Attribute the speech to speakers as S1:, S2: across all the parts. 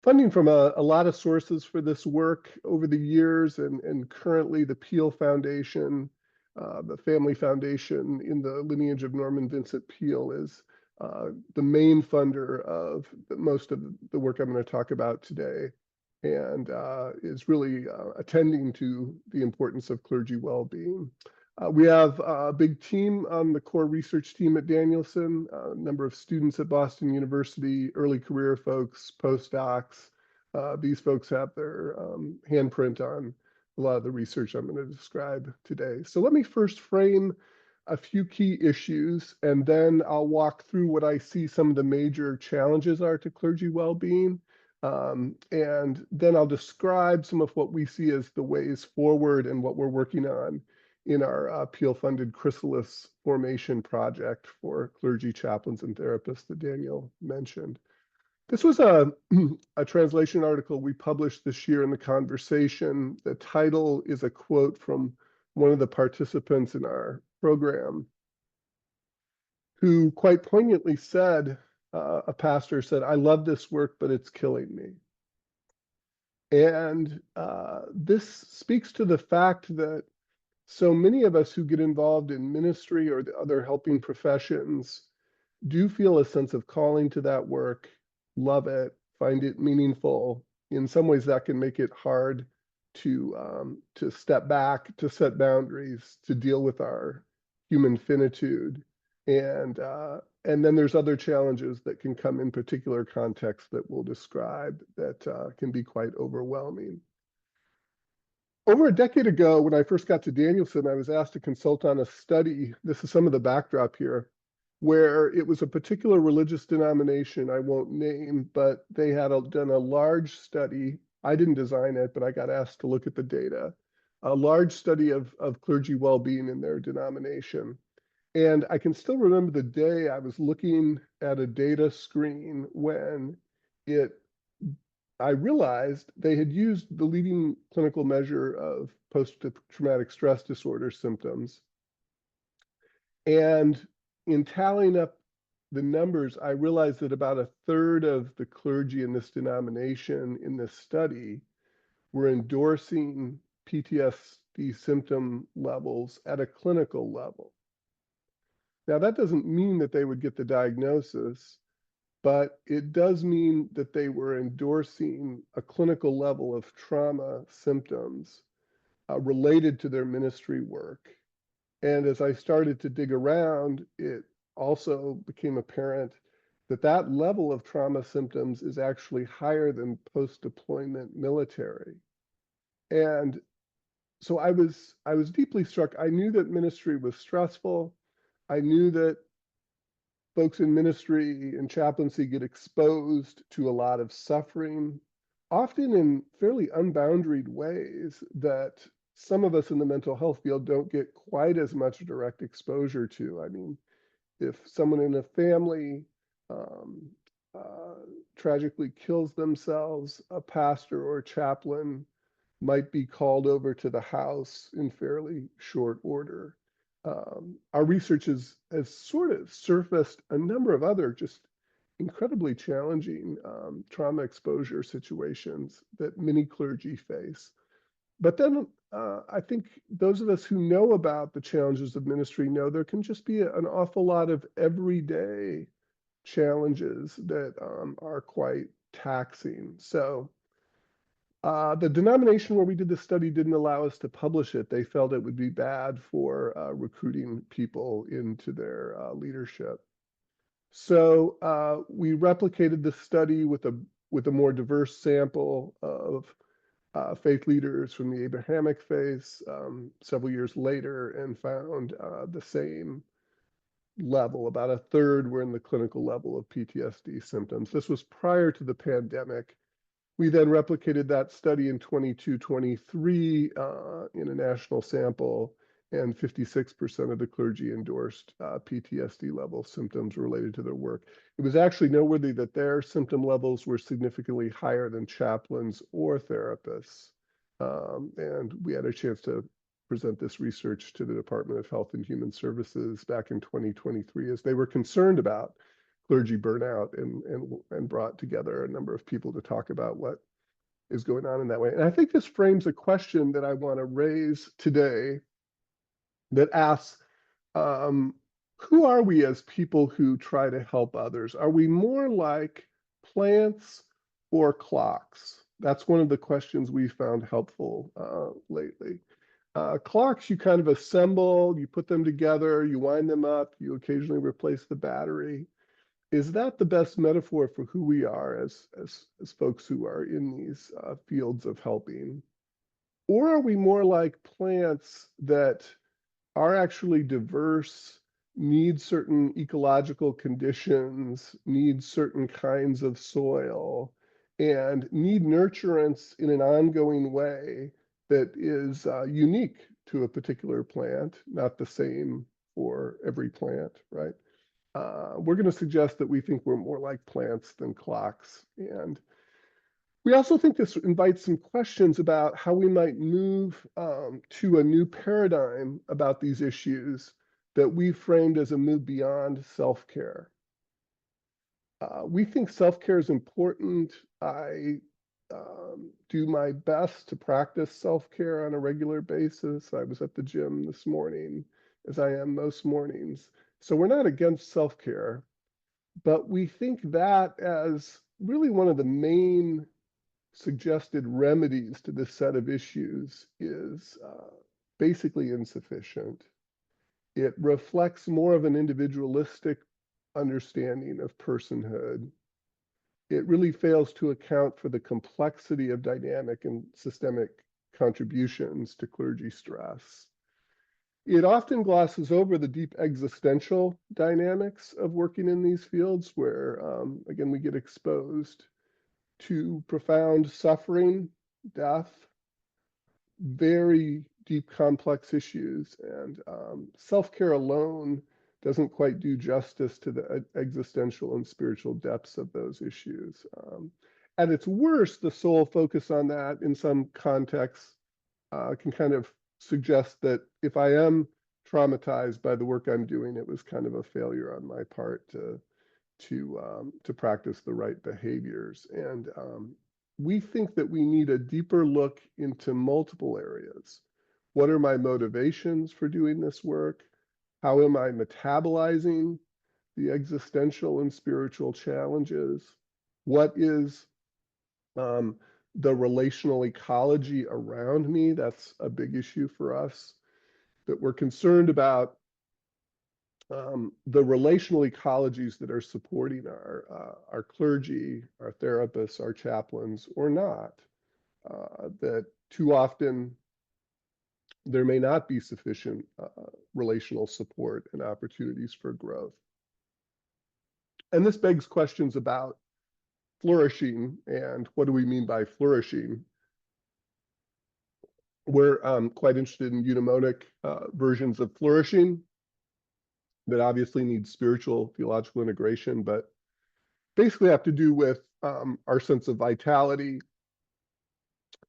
S1: funding from a lot of sources for this work over the years, and currently the Peale Foundation, the family foundation in the lineage of Norman Vincent Peale, is the main funder of most of the work I'm going to talk about today, and is really attending to the importance of clergy well-being. We have a big team on the core research team at Danielson, a number of students at Boston University, early career folks, postdocs. These folks have their handprint on a lot of the research I'm going to describe today. So let me first frame a few key issues, and then I'll walk through what I see some of the major challenges are to clergy well-being. And then I'll describe some of what we see as the ways forward and what we're working on in our Peale-funded Chrysalis formation project for clergy chaplains and therapists that Daniel mentioned. This was a translation article we published this year in The Conversation. The title is a quote from one of the participants in our program, who quite poignantly said, a pastor said, "I love this work, but it's killing me." And this speaks to the fact that so many of us who get involved in ministry or the other helping professions do feel a sense of calling to that work, love it, find it meaningful. In some ways, that can make it hard to step back, to set boundaries, to deal with our human finitude. And then there's other challenges that can come in particular contexts that we'll describe that can be quite overwhelming. Over a decade ago, when I first got to Danielson, I was asked to consult on a study. This is some of the backdrop here, where it was a particular religious denomination I won't name, but they had done a large study. I didn't design it, but I got asked to look at the data, a large study of clergy well-being in their denomination. And I can still remember the day I was looking at a data screen when I realized they had used the leading clinical measure of post-traumatic stress disorder symptoms. And in tallying up the numbers, I realized that about a third of the clergy in this denomination in this study were endorsing PTSD symptom levels at a clinical level. Now, that doesn't mean that they would get the diagnosis, but it does mean that they were endorsing a clinical level of trauma symptoms related to their ministry work. And as I started to dig around, it also became apparent that that level of trauma symptoms is actually higher than post-deployment military. And so I was deeply struck. I knew that ministry was stressful. I knew that folks in ministry and chaplaincy get exposed to a lot of suffering, often in fairly unboundaried ways that some of us in the mental health field don't get quite as much direct exposure to. I mean, if someone in a family tragically kills themselves, a pastor or a chaplain might be called over to the house in fairly short order. Our research has sort of surfaced a number of other just incredibly challenging trauma exposure situations that many clergy face. But then I think those of us who know about the challenges of ministry know there can just be an awful lot of everyday challenges that are quite taxing. So the denomination where we did the study didn't allow us to publish it. They felt it would be bad for recruiting people into their leadership. So we replicated the study with a more diverse sample of faith leaders from the Abrahamic faiths several years later, and found the same level. About a third were in the clinical level of PTSD symptoms. This was prior to the pandemic. We then replicated that study in 22-23 in a national sample, and 56% of the clergy endorsed PTSD level symptoms related to their work. It was actually noteworthy that their symptom levels were significantly higher than chaplains or therapists. And we had a chance to present this research to the Department of Health and Human Services back in 2023, as they were concerned about clergy burnout and brought together a number of people to talk about what is going on in that way. And I think this frames a question that I want to raise today that asks, um, who are we as people who try to help others? Are we more like plants or clocks? That's one of the questions we found helpful lately. Clocks, you kind of assemble, you put them together, you wind them up, you occasionally replace the battery. Is that the best metaphor for who we are as folks who are in these fields of helping? Or are we more like plants that are actually diverse, need certain ecological conditions, need certain kinds of soil, and need nurturance in an ongoing way that is unique to a particular plant, not the same for every plant, right? We're going to suggest that we think we're more like plants than clocks. And we also think this invites some questions about how we might move to a new paradigm about these issues that we framed as a move beyond self-care. We think self-care is important. I do my best to practice self-care on a regular basis. I was at the gym this morning, as I am most mornings. So we're not against self-care, but we think that as really one of the main suggested remedies to this set of issues is basically insufficient. It reflects more of an individualistic understanding of personhood. It really fails to account for the complexity of dynamic and systemic contributions to clergy stress. It often glosses over the deep existential dynamics of working in these fields where, again, we get exposed to profound suffering, death, very deep, complex issues. And self-care alone doesn't quite do justice to the existential and spiritual depths of those issues. At its worst, the sole focus on that in some contexts can kind of suggest that if I am traumatized by the work I'm doing, it was kind of a failure on my part to practice the right behaviors. And we think that we need a deeper look into multiple areas. What are my motivations for doing this work? How am I metabolizing the existential and spiritual challenges? What is the relational ecology around me? That's a big issue for us, that we're concerned about the relational ecologies that are supporting our clergy, our therapists, our chaplains, or not. That too often there may not be sufficient relational support and opportunities for growth. And this begs questions about flourishing and what do we mean by flourishing? We're quite interested in eudaimonic versions of flourishing that obviously need spiritual theological integration, but basically have to do with our sense of vitality,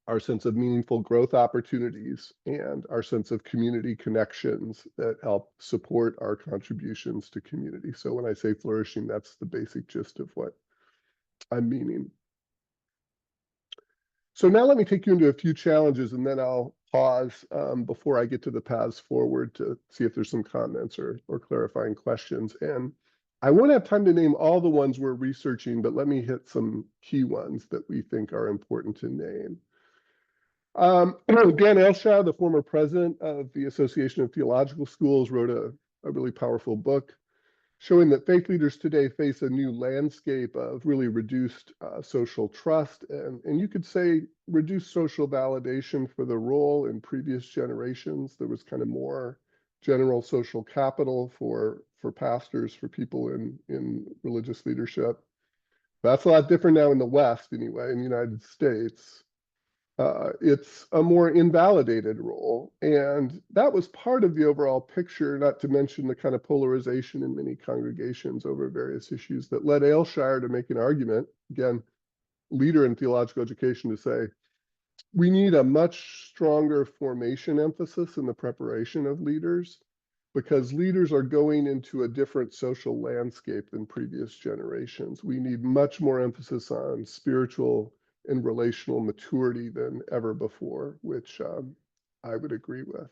S1: our sense of meaningful growth opportunities, and our sense of community connections that help support our contributions to community. So when I say flourishing, that's the basic gist of what I'm meaning. So now let me take you into a few challenges, and then I'll pause before I get to the paths forward to see if there's some comments or clarifying questions. And I won't have time to name all the ones we're researching, but let me hit some key ones that we think are important to name. Dan Aylshire, the former president of the Association of Theological Schools, wrote a really powerful book showing that faith leaders today face a new landscape of really reduced social trust and you could say reduced social validation for the role in previous generations. There was kind of more general social capital for pastors, for people in religious leadership. That's a lot different now in the West, anyway, in the United States. It's a more invalidated role. And that was part of the overall picture, not to mention the kind of polarization in many congregations over various issues that led Aylshire to make an argument, again, leader in theological education, to say, we need a much stronger formation emphasis in the preparation of leaders. because leaders are going into a different social landscape than previous generations. We need much more emphasis on spiritual and relational maturity than ever before, which I would agree with.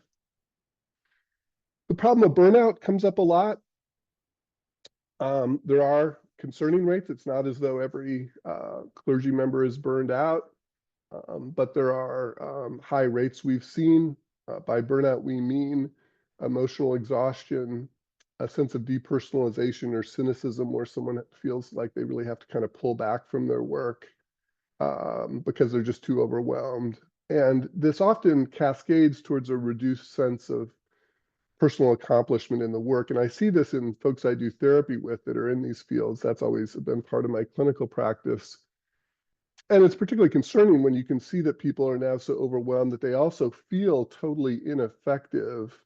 S1: The problem of burnout comes up a lot. There are concerning rates. It's not as though every clergy member is burned out, but there are high rates we've seen. By burnout, we mean emotional exhaustion, a sense of depersonalization or cynicism where someone feels like they really have to kind of pull back from their work because they're just too overwhelmed. And this often cascades towards a reduced sense of personal accomplishment in the work. And I see this in folks I do therapy with that are in these fields. That's always been part of my clinical practice. And it's particularly concerning when you can see that people are now so overwhelmed that they also feel totally ineffective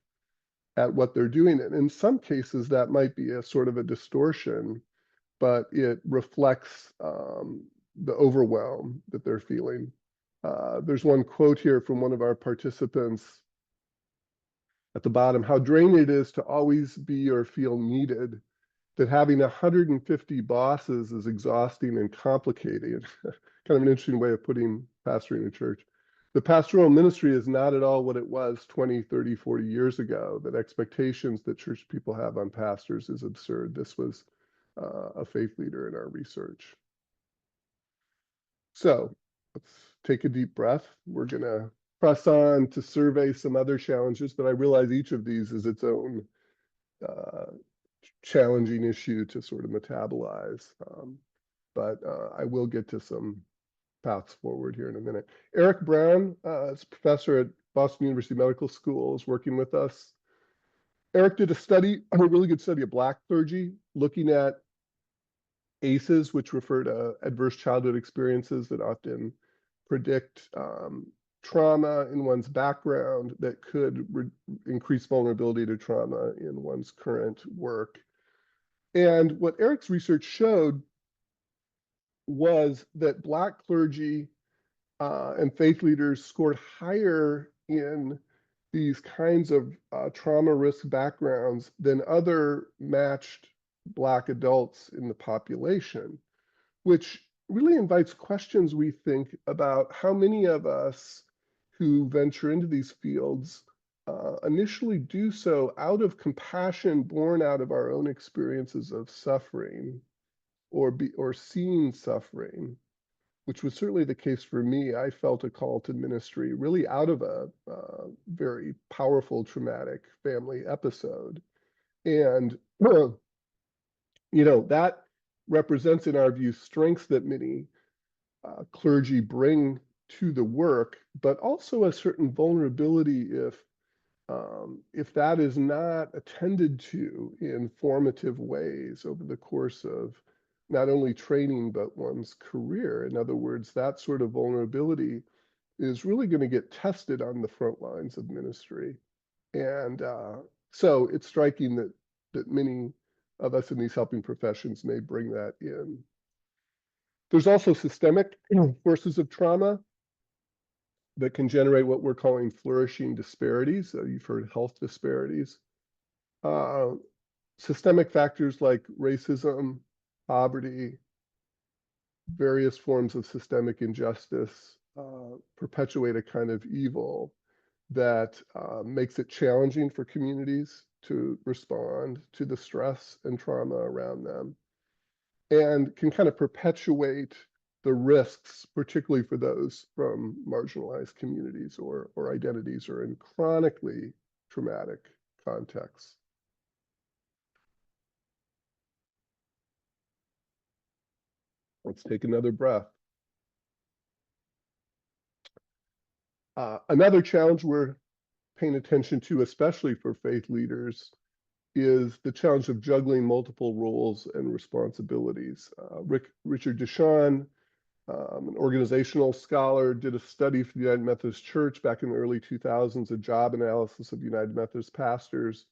S1: at what they're doing. And in some cases, that might be a sort of a distortion, but it reflects the overwhelm that they're feeling. There's one quote here from one of our participants at the bottom: how draining it is to always be or feel needed, that having 150 bosses is exhausting and complicated. Kind of an interesting way of putting pastoring a church. The pastoral ministry is not at all what it was 20, 30, 40 years ago. That expectations that church people have on pastors is absurd. This was a faith leader in our research. So let's take a deep breath. We're going to press on to survey some other challenges, but I realize each of these is its own challenging issue to sort of metabolize. But I will get to some paths forward here in a minute. Eric Brown is a professor at Boston University Medical School, is working with us. Eric did a study, a really good study of Black clergy, looking at ACEs, which refer to adverse childhood experiences that often predict trauma in one's background that could increase vulnerability to trauma in one's current work. And what Eric's research showed was that Black clergy and faith leaders scored higher in these kinds of trauma risk backgrounds than other matched Black adults in the population, which really invites questions, we think, about how many of us who venture into these fields initially do so out of compassion born out of our own experiences of suffering or seeing suffering, which was certainly the case for me. I felt a call to ministry really out of a very powerful traumatic family episode. And, that represents, in our view, strengths that many clergy bring to the work, but also a certain vulnerability if that is not attended to in formative ways over the course of not only training, but one's career. In other words, that sort of vulnerability is really going to get tested on the front lines of ministry. And so it's striking that many of us in these helping professions may bring that in. There's also systemic forces of trauma that can generate what we're calling flourishing disparities. So you've heard health disparities. Systemic factors like racism, poverty, various forms of systemic injustice perpetuate a kind of evil that makes it challenging for communities to respond to the stress and trauma around them, and can kind of perpetuate the risks, particularly for those from marginalized communities or identities or in chronically traumatic contexts. Let's take another breath. Another challenge we're paying attention to, especially for faith leaders, is the challenge of juggling multiple roles and responsibilities. Richard Deshawn, an organizational scholar, did a study for the United Methodist Church back in the early 2000s, a job analysis of United Methodist pastors.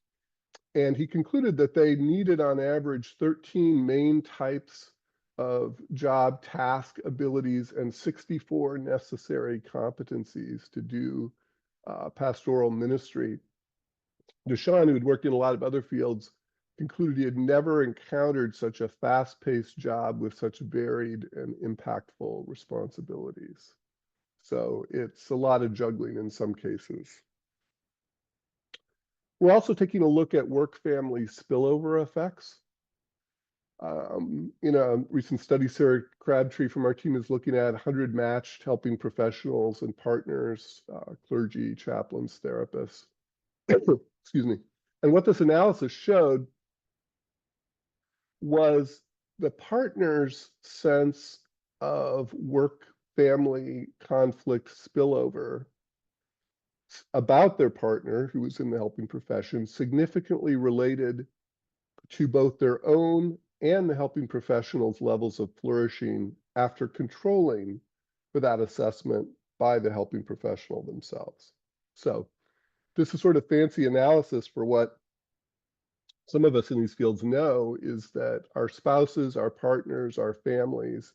S1: And he concluded that they needed on average 13 main types of job, task, abilities, and 64 necessary competencies to do pastoral ministry. Deshaun, who had worked in a lot of other fields, concluded he had never encountered such a fast-paced job with such varied and impactful responsibilities. So it's a lot of juggling in some cases. We're also taking a look at work-family spillover effects. In a recent study, Sarah Crabtree from our team is looking at 100 matched helping professionals and partners, clergy, chaplains, therapists. Excuse me. And what this analysis showed was the partner's sense of work-family conflict spillover about their partner, who was in the helping profession, significantly related to both their own and the helping professionals' levels of flourishing after controlling for that assessment by the helping professional themselves. So this is sort of fancy analysis for what some of us in these fields know, is that our spouses, our partners, our families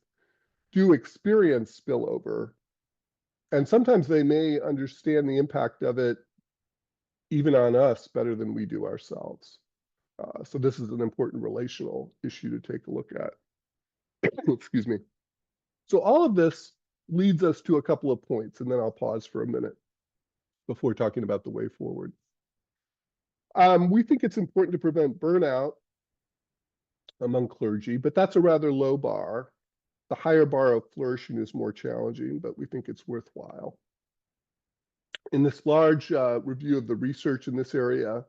S1: do experience spillover. And sometimes they may understand the impact of it even on us better than we do ourselves. So this is an important relational issue to take a look at. Excuse me. So all of this leads us to a couple of points, and then I'll pause for a minute before talking about the way forward. We think it's important to prevent burnout among clergy, but that's a rather low bar. The higher bar of flourishing is more challenging, but we think it's worthwhile. In this large review of the research in this area,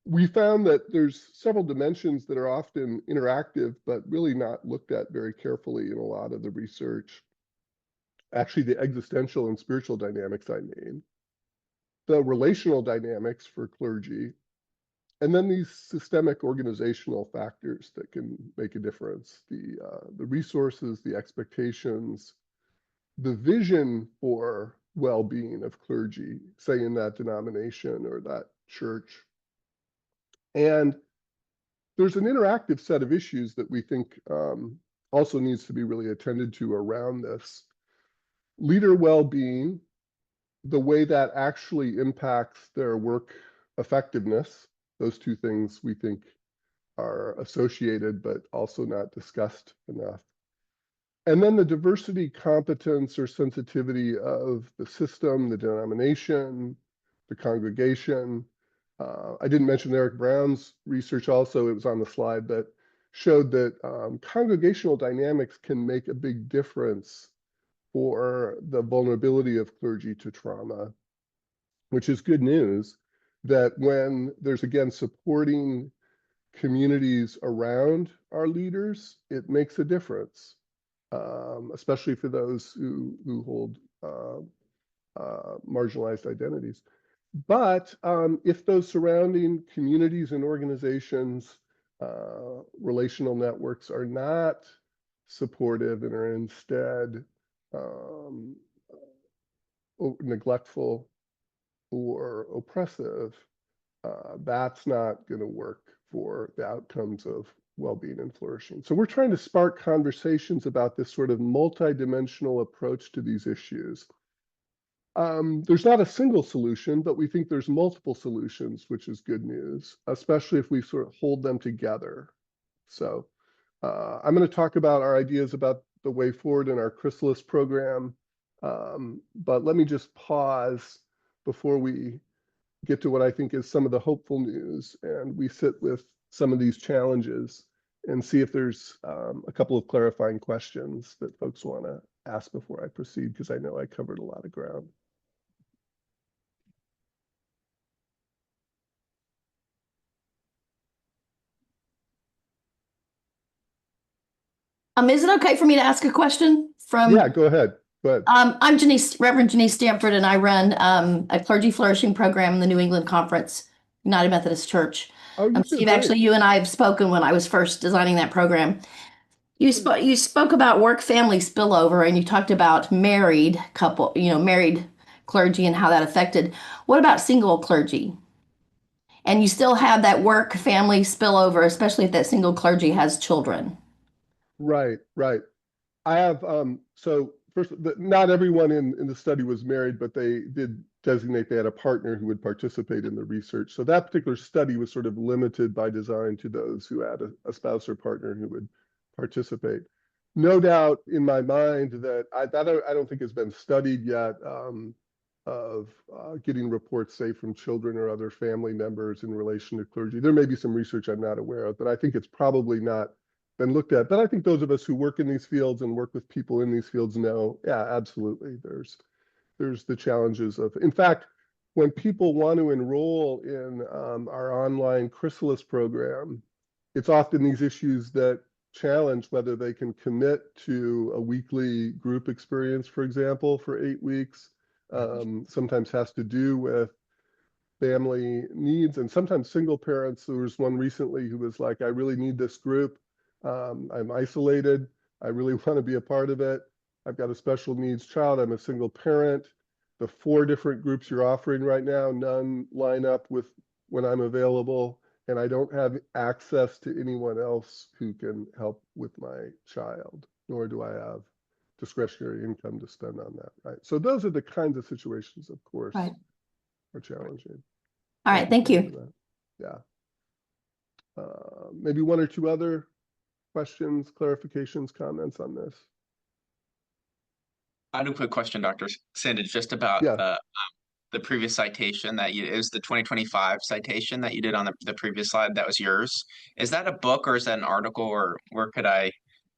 S1: we found that there's several dimensions that are often interactive, but really not looked at very carefully in a lot of the research. Actually, the existential and spiritual dynamics I named, the relational dynamics for clergy, and then these systemic organizational factors that can make a difference, the resources, the expectations, the vision for well-being of clergy, say in that denomination or that church. And there's an interactive set of issues that we think also needs to be really attended to around this. Leader well-being, the way that actually impacts their work effectiveness. Those two things we think are associated, but also not discussed enough. And then the diversity, competence, or sensitivity of the system, the denomination, the congregation. I didn't mention Eric Brown's research also, it was on the slide, that showed that congregational dynamics can make a big difference for the vulnerability of clergy to trauma, which is good news, that when there's, again, supporting communities around our leaders, it makes a difference, especially for those who hold marginalized identities. But if those surrounding communities and organizations, relational networks are not supportive and are instead neglectful or oppressive, that's not going to work for the outcomes of well-being and flourishing. So we're trying to spark conversations about this sort of multidimensional approach to these issues. There's not a single solution, but we think there's multiple solutions, which is good news, especially if we sort of hold them together. So I'm going to talk about our ideas about the way forward in our Chrysalis program, but let me just pause before we get to what I think is some of the hopeful news, and we sit with some of these challenges and see if there's a couple of clarifying questions that folks want to ask before I proceed, because I know I covered a lot of ground.
S2: Is it okay for me to ask a question from?
S1: Yeah, go ahead. Go ahead.
S2: I'm Reverend Janice Stanford, and I run a clergy flourishing program in the New England Conference, United Methodist Church.
S1: Oh, you
S2: Steve,
S1: great.
S2: actually, you and I have spoken when I was first designing that program. You spoke about work-family spillover, and you talked about married couple, married clergy and how that affected. What about single clergy? And you still have that work-family spillover, especially if that single clergy has children.
S1: Right, right. I have, so first, not everyone in the study was married, but they did designate they had a partner who would participate in the research. So that particular study was sort of limited by design to those who had a spouse or partner who would participate. No doubt in my mind that I don't think has been studied yet, of getting reports, say, from children or other family members in relation to clergy. There may be some research I'm not aware of, but I think it's probably not been looked at. But I think those of us who work in these fields and work with people in these fields know, yeah, absolutely. There's the challenges of, in fact, when people want to enroll in our online Chrysalis program, it's often these issues that challenge whether they can commit to a weekly group experience, for example, for 8 weeks. Sometimes has to do with family needs and sometimes single parents. There was one recently who was like, I really need this group. I'm isolated. I really want to be a part of it. I've got a special needs child. I'm a single parent. The 4 different groups you're offering right now, none line up with when I'm available, and I don't have access to anyone else who can help with my child, nor do I have discretionary income to spend on that, right? So those are the kinds of situations, of course,
S2: Right.
S1: are challenging.
S2: All right, thank you.
S1: Yeah. Maybe 1 or 2 other questions, clarifications, comments on this.
S3: I had a quick question, Dr. Sandage, just about
S1: Yeah.
S3: the previous citation that you, it was the 2025 citation that you did on the previous slide. That was yours. Is that a book or is that an article, or where could I,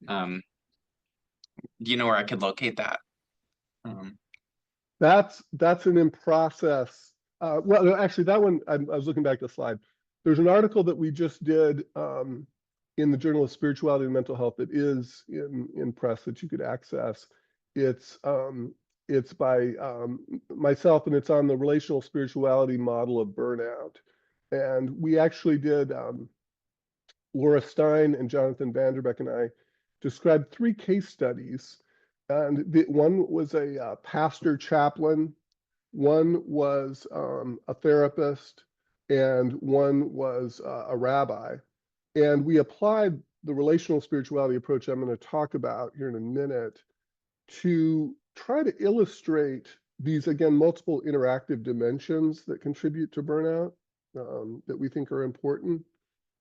S3: do you know where I could locate that?
S1: That's an in process. Well, actually, that one, I was looking back at the slide. There's an article that we just did in the Journal of Spirituality and Mental Health that is in press that you could access. It's by myself, and it's on the relational spirituality model of burnout. And we actually did, Laura Stein and Jonathan Vanderbeck and I described 3 case studies. And one was a pastor chaplain, one was a therapist, and one was a rabbi. And we applied the relational spirituality approach I'm going to talk about here in a minute to try to illustrate these, again, multiple interactive dimensions that contribute to burnout that we think are important,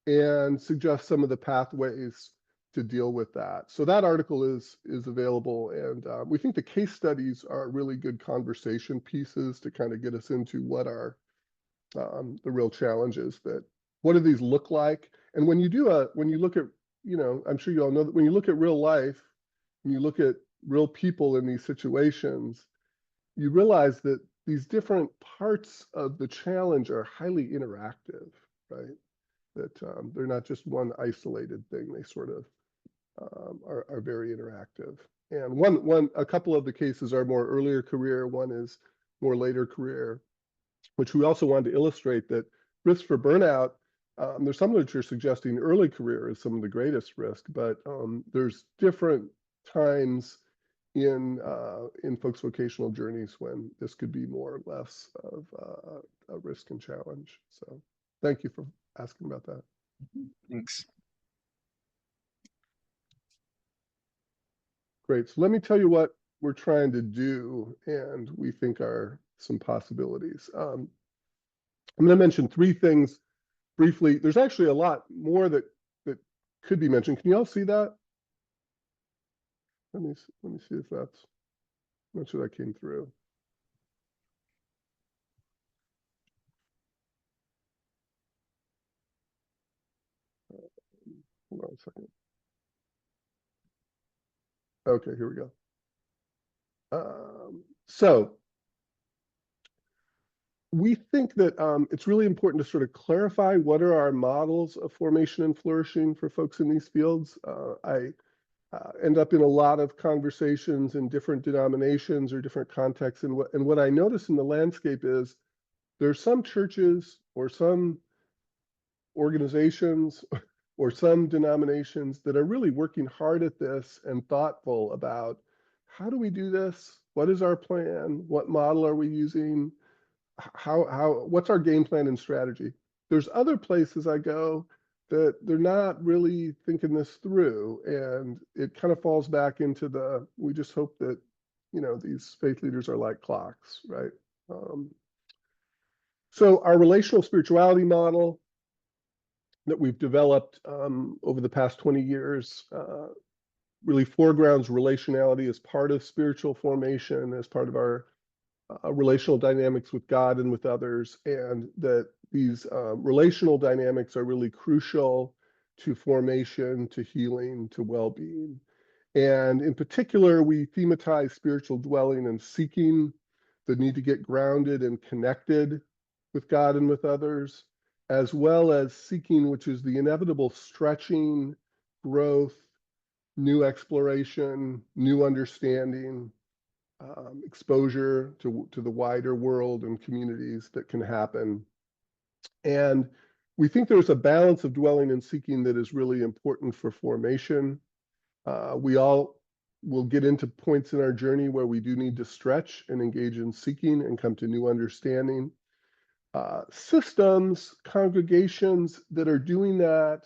S1: and suggest some of the pathways to deal with that. So that article is available, and we think the case studies are really good conversation pieces to kind of get us into what are the real challenges, that what do these look like? And when you look at, I'm sure you all know that when you look at real life, and you look at real people in these situations, you realize that these different parts of the challenge are highly interactive, right? That they're not just one isolated thing. They sort of are very interactive. And a couple of the cases are more earlier career, one is more later career, which we also wanted to illustrate that risk for burnout, there's some literature suggesting early career is some of the greatest risk, but there's different times in folks' vocational journeys when this could be more or less of a risk and challenge. So thank you for asking about that.
S3: Thanks.
S1: Great. So let me tell you what we're trying to do and we think are some possibilities. I'm going to mention 3 things briefly. There's actually a lot more that could be mentioned. Can you all see that? Let me see if that's, I'm not sure that came through. Hold on a second. Okay, here we go. So we think that it's really important to sort of clarify what are our models of formation and flourishing for folks in these fields. I end up in a lot of conversations in different denominations or different contexts, and what I notice in the landscape is there's some churches or some organizations or some denominations that are really working hard at this and thoughtful about how do we do this? What is our plan? What model are we using? What's our game plan and strategy? There's other places I go that they're not really thinking this through, and it kind of falls back into we just hope that these faith leaders are like clocks, right? So our relational spirituality model that we've developed over the past 20 years really foregrounds relationality as part of spiritual formation, as part of our relational dynamics with God and with others, and that these relational dynamics are really crucial to formation, to healing, to well-being. And in particular, we thematize spiritual dwelling and seeking, the need to get grounded and connected with God and with others, as well as seeking, which is the inevitable stretching, growth, new exploration, new understanding, exposure to the wider world and communities that can happen. And we think there's a balance of dwelling and seeking that is really important for formation. We all will get into points in our journey where we do need to stretch and engage in seeking and come to new understanding. Systems, congregations that are doing that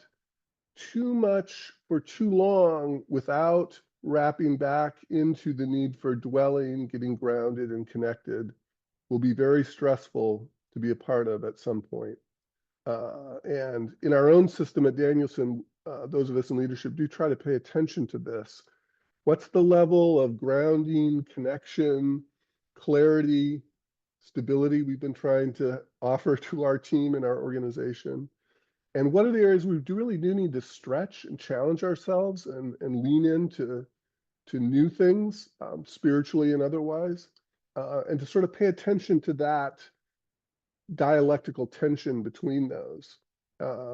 S1: too much for too long without wrapping back into the need for dwelling, getting grounded and connected will be very stressful to be a part of at some point. And in our own system at Danielson, those of us in leadership do try to pay attention to this. What's the level of grounding, connection, clarity, stability we've been trying to offer to our team and our organization? And what are the areas we really do need to stretch and challenge ourselves and lean into new things, spiritually and otherwise, and to sort of pay attention to that dialectical tension between those.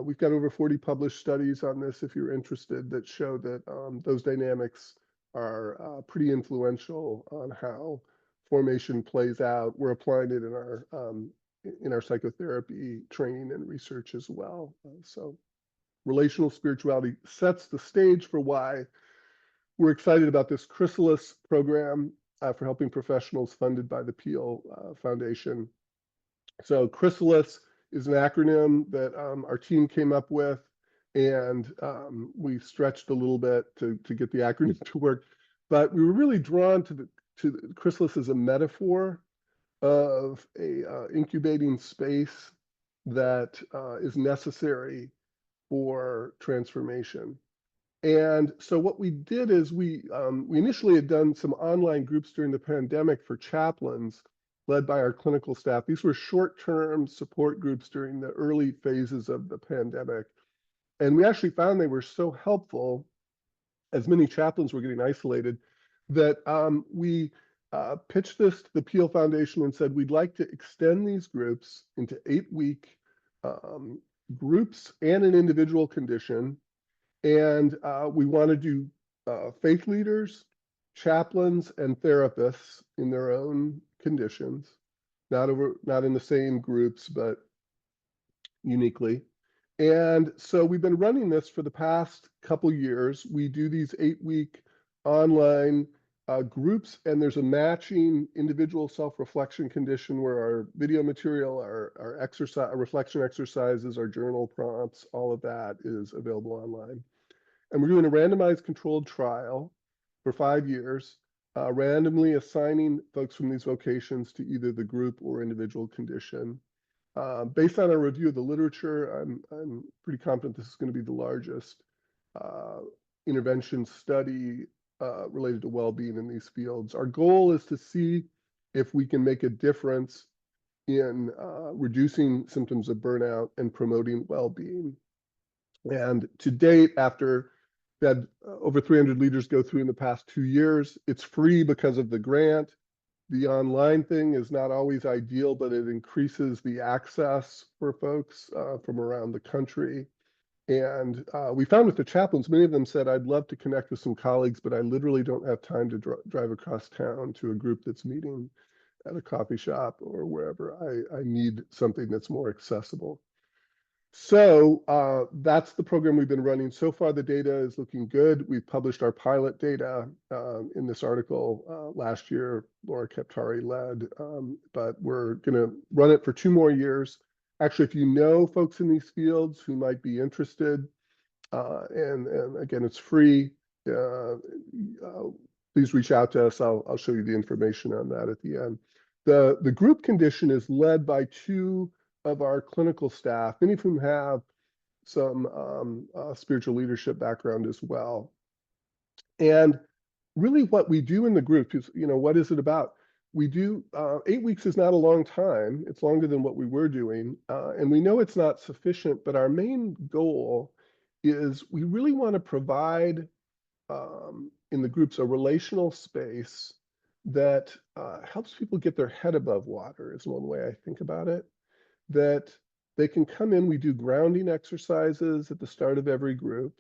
S1: We've got over 40 published studies on this, if you're interested, that show that those dynamics are pretty influential on how formation plays out. We're applying it in our psychotherapy training and research as well. So relational spirituality sets the stage for why we're excited about this Chrysalis program for helping professionals funded by the Peel Foundation. So Chrysalis is an acronym that our team came up with, and we stretched a little bit to get the acronym to work. But we were really drawn to the Chrysalis as a metaphor of a incubating space that is necessary for transformation. And so what we did is we initially had done some online groups during the pandemic for chaplains led by our clinical staff. These were short-term support groups during the early phases of the pandemic. And we actually found they were so helpful, as many chaplains were getting isolated, that we pitched this to the Peel Foundation and said, we'd like to extend these groups into 8-week groups and an individual condition. And we want to do faith leaders, chaplains, and therapists in their own conditions, not in the same groups, but uniquely. And so we've been running this for the past couple years. We do these 8-week online groups, and there's a matching individual self-reflection condition where our video material, our exercise, our reflection exercises, our journal prompts, all of that is available online. And we're doing a randomized controlled trial for 5 years, randomly assigning folks from these vocations to either the group or individual condition. Based on our review of the literature, I'm pretty confident this is going to be the largest intervention study related to well-being in these fields. Our goal is to see if we can make a difference in reducing symptoms of burnout and promoting well-being. And to date, after we had over 300 leaders go through in the past 2 years, it's free because of the grant. The online thing is not always ideal, but it increases the access for folks from around the country. And we found with the chaplains, many of them said, I'd love to connect with some colleagues, but I literally don't have time to drive across town to a group that's meeting at a coffee shop or wherever. I need something that's more accessible. So that's the program we've been running. So far, the data is looking good. We've published our pilot data in this article last year. Laura Keptari led, but we're going to run it for 2 more years. Actually, if you know folks in these fields who might be interested, and again, it's free. please reach out to us. I'll show you the information on that at the end. The group condition is led by two of our clinical staff, many of whom have some spiritual leadership background as well. And really what we do in the group is, what is it about? We do, 8 weeks is not a long time. It's longer than what we were doing. And we know it's not sufficient, but our main goal is we really want to provide in the groups a relational space that helps people get their head above water is one way I think about it. That they can come in, we do grounding exercises at the start of every group.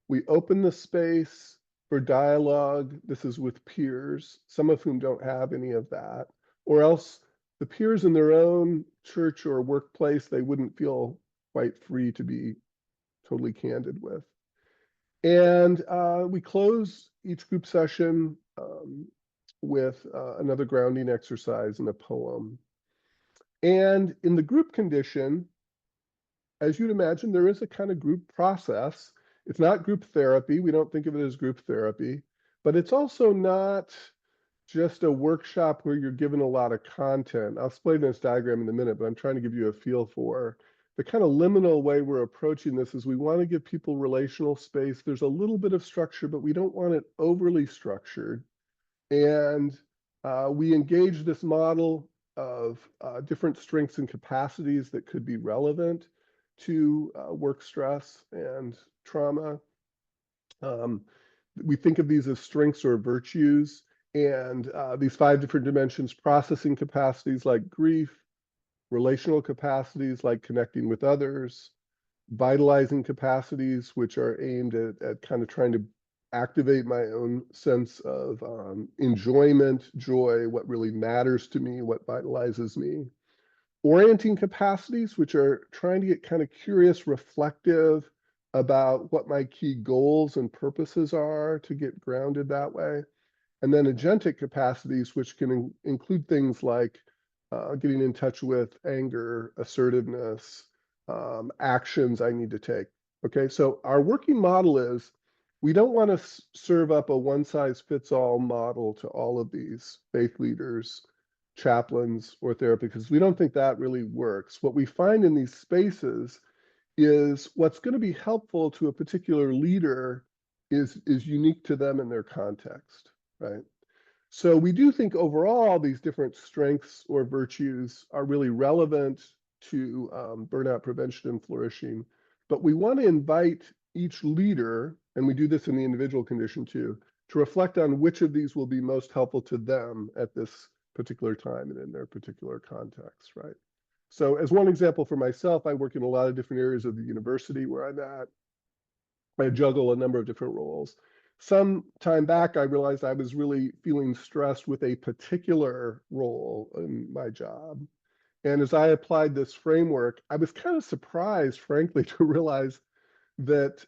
S1: We open the space for dialogue. This is with peers, some of whom don't have any of that, or else the peers in their own church or workplace, they wouldn't feel quite free to be totally candid with. And we close each group session with another grounding exercise and a poem. And in the group condition, as you'd imagine, there is a kind of group process. It's not group therapy. We don't think of it as group therapy, but it's also not just a workshop where you're given a lot of content. I'll explain this diagram in a minute, but I'm trying to give you a feel for the kind of liminal way we're approaching this is we want to give people relational space. There's a little bit of structure, but we don't want it overly structured. And we engage this model of different strengths and capacities that could be relevant to work stress and trauma. We think of these as strengths or virtues, and these 5 different dimensions: processing capacities like grief, relational capacities like connecting with others, vitalizing capacities, which are aimed at kind of trying to activate my own sense of enjoyment, joy, what really matters to me, what vitalizes me. Orienting capacities, which are trying to get kind of curious, reflective about what my key goals and purposes are to get grounded that way. And then agentic capacities, which can include things like getting in touch with anger, assertiveness, actions I need to take. Okay, so our working model is we don't want to serve up a one-size-fits-all model to all of these faith leaders, chaplains, or therapists, because we don't think that really works. What we find in these spaces is what's going to be helpful to a particular leader is unique to them and their context, right? So we do think overall these different strengths or virtues are really relevant to burnout prevention and flourishing, but we want to invite each leader, and we do this in the individual condition too, to reflect on which of these will be most helpful to them at this particular time and in their particular context, right? So as one example for myself, I work in a lot of different areas of the university where I'm at. I juggle a number of different roles. Some time back, I realized I was really feeling stressed with a particular role in my job. And as I applied this framework, I was kind of surprised, frankly, to realize that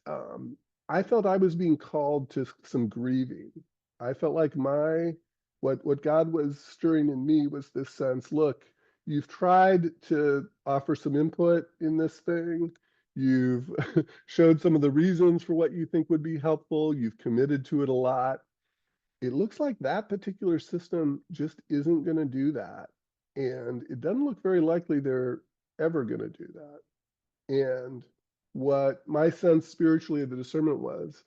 S1: I felt I was being called to some grieving. I felt like what God was stirring in me was this sense, look, you've tried to offer some input in this thing. You've showed some of the reasons for what you think would be helpful. You've committed to it a lot. It looks like that particular system just isn't going to do that. And it doesn't look very likely they're ever going to do that. And what my sense spiritually of the discernment was,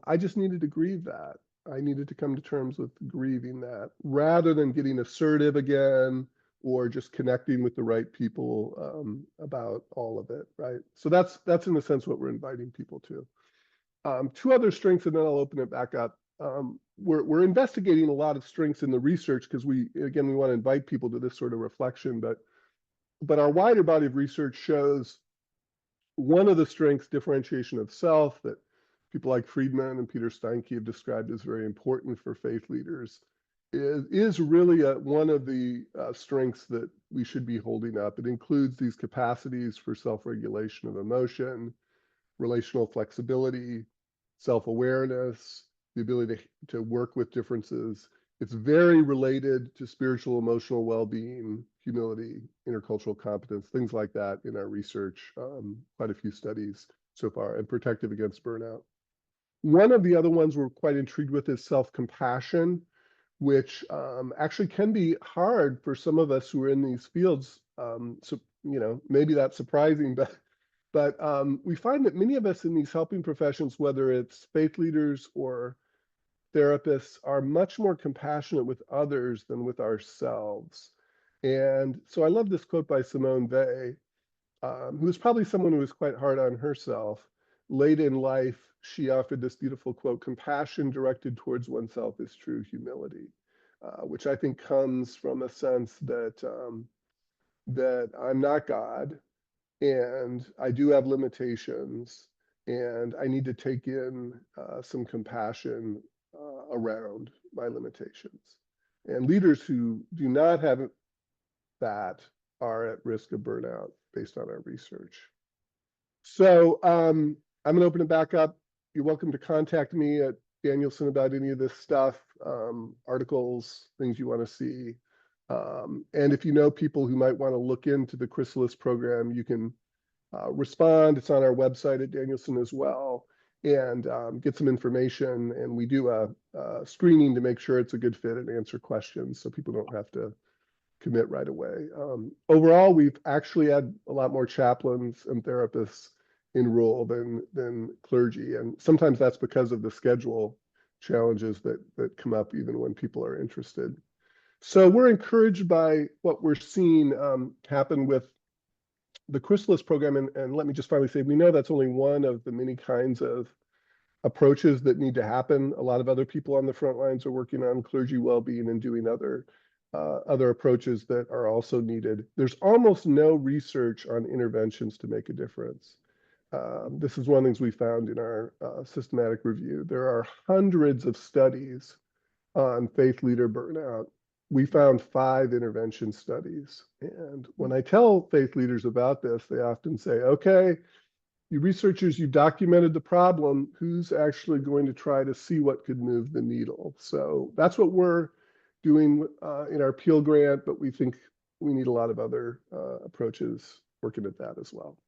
S1: I just needed to grieve that. I needed to come to terms with grieving that rather than getting assertive again or just connecting with the right people about all of it, right? So that's in a sense what we're inviting people to. 2 other strengths, and then I'll open it back up. We're investigating a lot of strengths in the research because we want to invite people to this sort of reflection, but our wider body of research shows one of the strengths, differentiation of self, that people like Friedman and Peter Steinke have described as very important for faith leaders, is really one of the strengths that we should be holding up. It includes these capacities for self-regulation of emotion, relational flexibility, self-awareness, the ability to work with differences. It's very related to spiritual, emotional well-being, humility, intercultural competence, things like that in our research, quite a few studies so far, and protective against burnout. One of the other ones we're quite intrigued with is self-compassion, which actually can be hard for some of us who are in these fields. So, maybe that's surprising, but we find that many of us in these helping professions, whether it's faith leaders or therapists, are much more compassionate with others than with ourselves. And so I love this quote by Simone Weil, who was probably someone who was quite hard on herself. Late in life, she offered this beautiful quote: compassion directed towards oneself is true humility, which I think comes from a sense that I'm not God, and I do have limitations, and I need to take in some compassion around my limitations. And leaders who do not have that are at risk of burnout based on our research. So I'm going to open it back up. You're welcome to contact me at Danielson about any of this stuff, articles, things you want to see. And if you know people who might want to look into the Chrysalis program, you can respond. It's on our website at Danielson as well, and get some information. And we do a screening to make sure it's a good fit and answer questions so people don't have to commit right away. Overall, we've actually had a lot more chaplains and therapists enroll than clergy. And sometimes that's because of the schedule challenges that come up even when people are interested. So we're encouraged by what we're seeing happen with the Chrysalis program. And let me just finally say, we know that's only one of the many kinds of approaches that need to happen. A lot of other people on the front lines are working on clergy well-being and doing other approaches that are also needed. There's almost no research on interventions to make a difference. This is one of the things we found in our systematic review. There are hundreds of studies on faith leader burnout. We found 5 intervention studies. And when I tell faith leaders about this, they often say, okay, you researchers, you documented the problem. Who's actually going to try to see what could move the needle? So that's what we're doing in our Peel grant, but we think we need a lot of other approaches working at that as well.